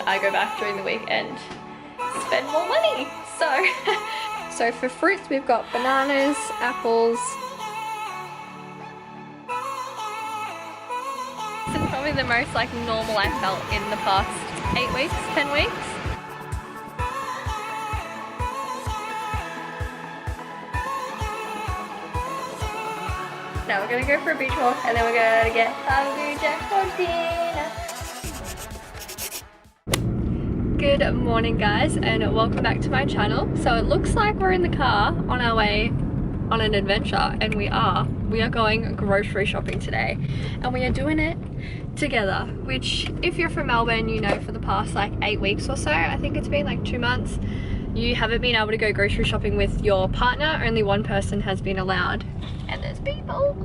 I go back during the week and spend more money. So for fruits, we've got bananas, apples. This is probably the most like normal I felt in the past 8 weeks, 10 weeks. Now we're gonna go for a beach walk and then we're gonna get hungry jack for dinner. Good morning guys and welcome back to my channel. So it looks like we're in the car on our way on an adventure, and we are going grocery shopping today, and we are doing it together, which if you're from Melbourne, you know for the past like 8 weeks or so, I think it's been like 2 months, you haven't been able to go grocery shopping with your partner. Only one person has been allowed, and there's people.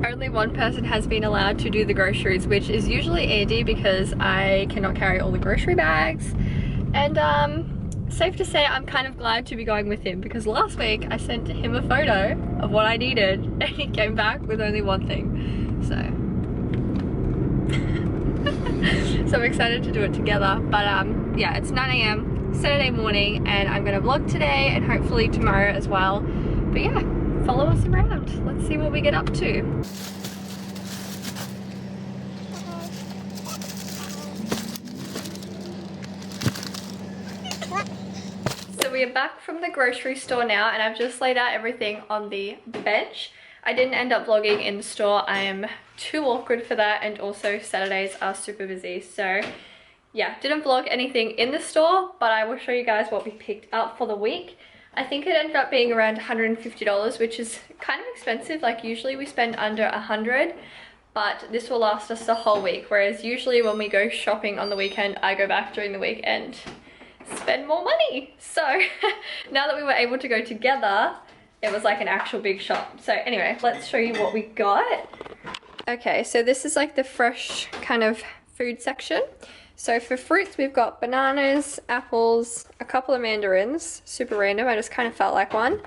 Only one person has been allowed to do the groceries, which is usually Andy because I cannot carry all the grocery bags. And safe to say I'm kind of glad to be going with him, because last week I sent him a photo of what I needed and he came back with only one thing. So so I'm excited to do it together. But yeah, it's 9 AM Saturday morning and I'm gonna vlog today and hopefully tomorrow as well. But yeah, follow us around. Let's see what we get up to. So we are back from the grocery store now, and I've just laid out everything on the bench. I didn't end up vlogging in the store. I am too awkward for that, and also Saturdays are super busy. So yeah, didn't vlog anything in the store, but I will show you guys what we picked up for the week. I think it ended up being around $150, which is kind of expensive. Like usually we spend under $100, but this will last us the whole week. Whereas usually when we go shopping on the weekend, I go back during the week and spend more money. So now that we were able to go together, it was like an actual big shop. So anyway, let's show you what we got. Okay, so this is like the fresh kind of food section. So for fruits, we've got bananas, apples, a couple of mandarins, super random, I just kind of felt like one,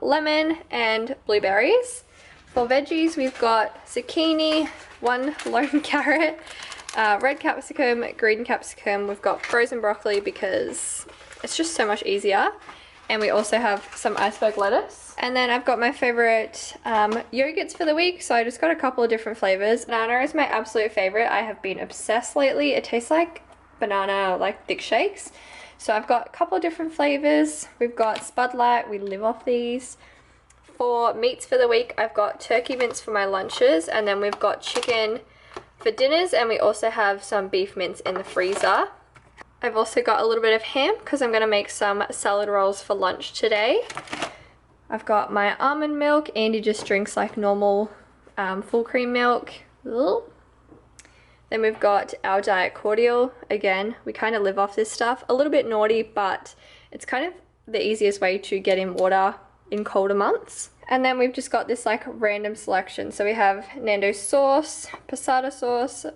lemon and blueberries. For veggies, we've got zucchini, one lone carrot, red capsicum, green capsicum. We've got frozen broccoli because it's just so much easier. And we also have some iceberg lettuce. And then I've got my favorite yogurts for the week. So I just got a couple of different flavors. Banana is my absolute favorite. I have been obsessed lately. It tastes like banana, like thick shakes. So I've got a couple of different flavors. We've got Spud Light. We live off these. For meats for the week, I've got turkey mince for my lunches. And then we've got chicken for dinners. And we also have some beef mince in the freezer. I've also got a little bit of ham because I'm going to make some salad rolls for lunch today. I've got my almond milk. Andy just drinks like normal full cream milk. Ugh. Then we've got our diet cordial. Again, we kind of live off this stuff. A little bit naughty, but it's kind of the easiest way to get in water in colder months. And then we've just got this like random selection. So we have Nando's sauce, passata sauce,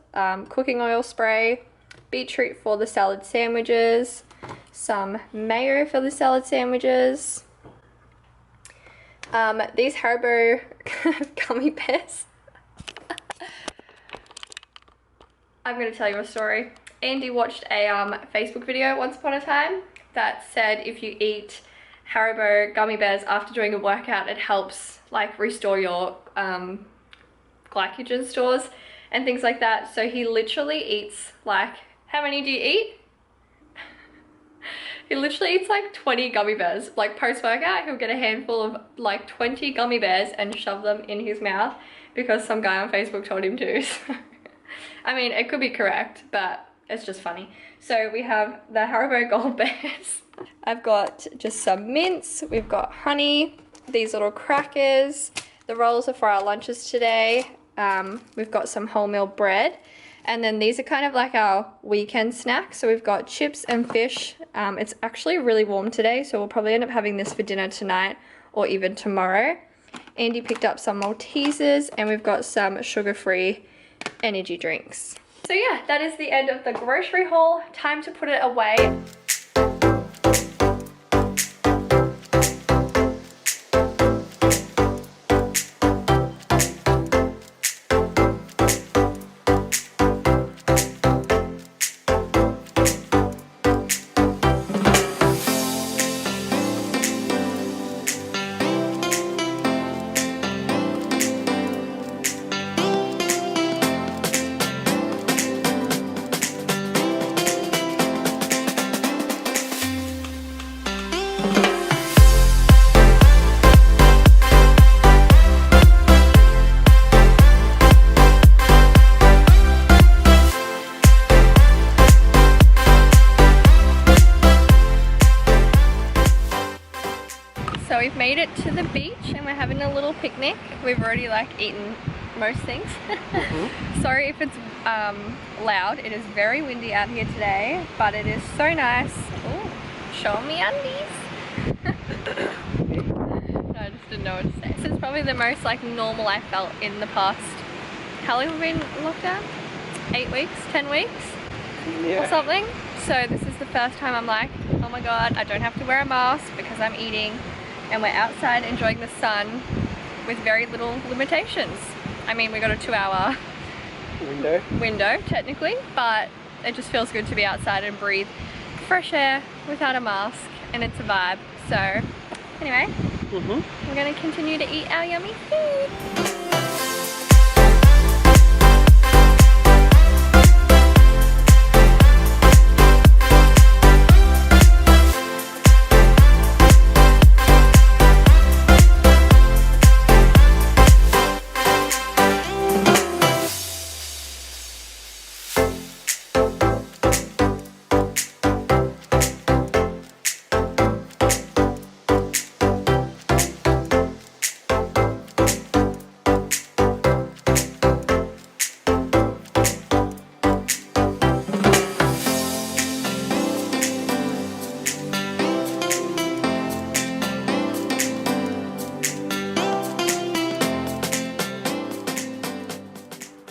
cooking oil spray, beetroot for the salad sandwiches, some mayo for the salad sandwiches, these Haribo gummy bears. I'm going to tell you a story. Andy watched a Facebook video once upon a time that said if you eat Haribo gummy bears after doing a workout, it helps like restore your glycogen stores and things like that. So he literally eats like, how many do you eat? He literally eats like 20 gummy bears. Like post-workout, he'll get a handful of like 20 gummy bears and shove them in his mouth because some guy on Facebook told him to. I mean, it could be correct, but it's just funny. So we have the Haribo Gold Bears. I've got just some mints. We've got honey, these little crackers. The rolls are for our lunches today. We've got some wholemeal bread. And then these are kind of like our weekend snacks. So we've got chips and fish. It's actually really warm today, so we'll probably end up having this for dinner tonight or even tomorrow. Andy picked up some Maltesers, and we've got some sugar-free energy drinks. So yeah, that is the end of the grocery haul. Time to put it away. it to the beach and we're having a little picnic. We've already like eaten most things. Sorry if it's loud. It is very windy out here today, but it is so nice. Ooh, show me undies. No, I just didn't know what to say. This is probably the most like normal I felt in the past. How long have we been locked down? 8 weeks? 10 weeks? Yeah. Or something. So this is the first time I'm like, oh my god, I don't have to wear a mask because I'm eating and we're outside enjoying the sun with very little limitations. I mean, we got a 2-hour window technically, but it just feels good to be outside and breathe fresh air without a mask, and it's a vibe. So anyway, we're gonna continue to eat our yummy food.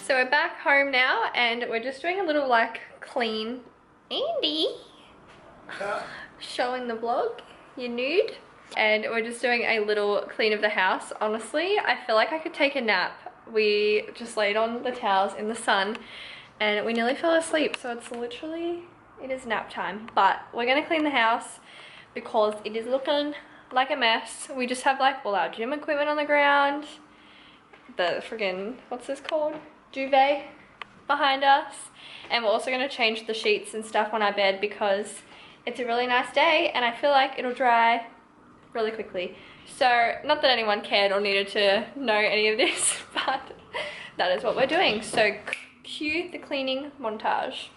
So we're back home now and we're just doing a little like clean. Andy, showing the vlog, you're nude. And we're just doing a little clean of the house. Honestly, I feel like I could take a nap. We just laid on the towels in the sun and we nearly fell asleep. So it's literally, it is nap time. But we're gonna clean the house because it is looking like a mess. We just have like all our gym equipment on the ground. The friggin', what's this called? Duvet behind us, and we're also going to change the sheets and stuff on our bed because it's a really nice day and I feel like it'll dry really quickly. So not that anyone cared or needed to know any of this, but that is what we're doing. So cue the cleaning montage.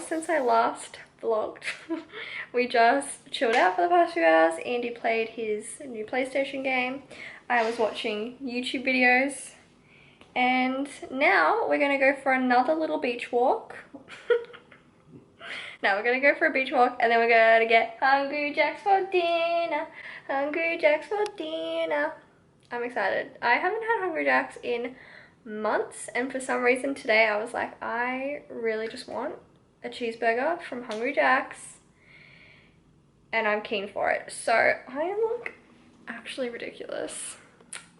Since I last vlogged. We just chilled out for the past few hours. Andy played his new PlayStation game. I was watching YouTube videos. And now we're gonna go for another little beach walk. Now we're gonna go for a beach walk and then we're gonna get Hungry Jacks for dinner. Hungry Jacks for dinner. I'm excited. I haven't had Hungry Jacks in months, and for some reason today I was like, I really just want a cheeseburger from Hungry Jack's and I'm keen for it. So I look actually ridiculous,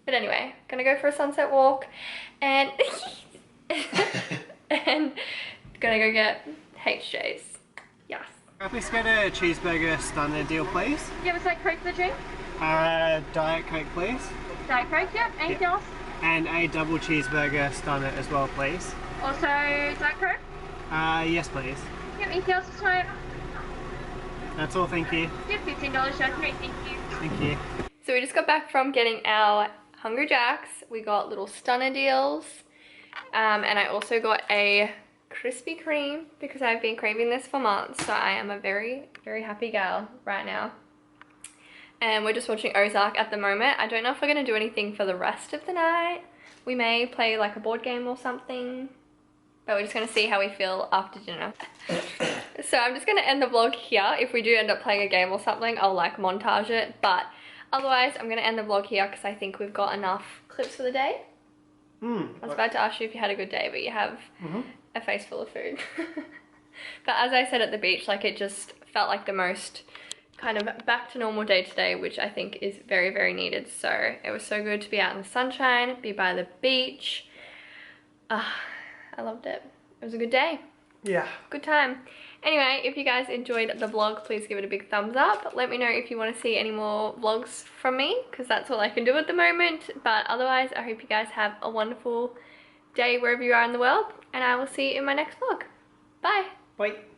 but anyway, gonna go for a sunset walk and and gonna go get HJ's. Yes. Let's get a cheeseburger stunner deal, please. You have a Diet Coke for the drink? Diet Coke, please. Diet Coke, yep. Anything else? And a double cheeseburger stunner as well, please. Also Diet Coke? Yes, please. Yep, anything else for tonight? That's all, thank you. Yep, $15 shot tonight, thank you. Thank you. So we just got back from getting our Hungry Jacks. We got little stunner deals. And I also got a Krispy Kreme because I've been craving this for months. So I am a very, very happy gal right now. And we're just watching Ozark at the moment. I don't know if we're going to do anything for the rest of the night. We may play like a board game or something. But we're just going to see how we feel after dinner. So I'm just going to end the vlog here. If we do end up playing a game or something, I'll like montage it. But otherwise, I'm going to end the vlog here because I think we've got enough clips for the day. I was about to ask you if you had a good day, but you have a face full of food. But as I said at the beach, like it just felt like the most kind of back to normal day today, which I think is very, very needed. So it was so good to be out in the sunshine, be by the beach, I loved it. It was a good day. Yeah. Good time. Anyway, if you guys enjoyed the vlog, please give it a big thumbs up. Let me know if you want to see any more vlogs from me, because that's all I can do at the moment. But otherwise, I hope you guys have a wonderful day wherever you are in the world, and I will see you in my next vlog. Bye. Bye.